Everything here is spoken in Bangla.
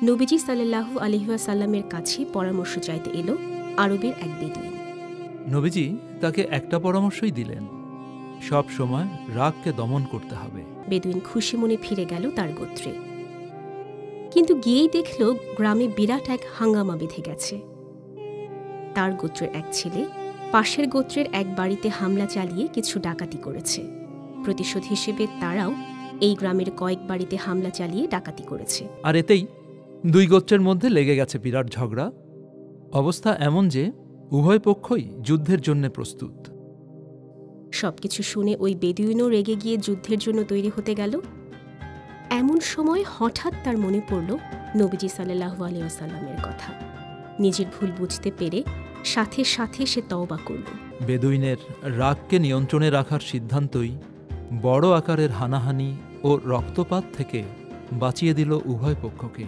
নবীজি সাল্লাল্লাহু আলাইহি ওয়াসাল্লামের কাছে পরামর্শ চাইতে এলো আরবের এক বেদুইন। নবীজি তাকে একটা পরামর্শই দিলেন, সব সময় রাগকে দমন করতে হবে। বেদুইন খুশি মনে ফিরে গেল তার গোত্রে, কিন্তু গিয়েই দেখল গ্রামে বিরাট এক হাঙ্গামা বেঁধে গেছে। তার গোত্রের এক ছেলে পাশের গোত্রের এক বাড়িতে হামলা চালিয়ে কিছু ডাকাতি করেছে। প্রতিশোধ হিসেবে তারাও এই গ্রামের কয়েক বাড়িতে হামলা চালিয়ে ডাকাতি করেছে। আর এতেই দুই গোত্রের মধ্যে লেগে গেছে বিরাট ঝগড়া। অবস্থা এমন যে উভয় পক্ষই যুদ্ধের জন্য প্রস্তুত। সবকিছু শুনে ওই বেদুইনও রেগে গিয়ে যুদ্ধের জন্য তৈরি হতে গেল। এমন সময় হঠাৎ তার মনে পড়ল নবীজি সাল্লাল্লাহু আলাইহি ওয়াসাল্লামের কথা। নিজের ভুল বুঝতে পেরে সাথে সাথে সে তওবা করল। বেদুইনের রাগকে নিয়ন্ত্রণে রাখার সিদ্ধান্তই বড় আকারের হানাহানি ও রক্তপাত থেকে বাঁচিয়ে দিল উভয় পক্ষকে।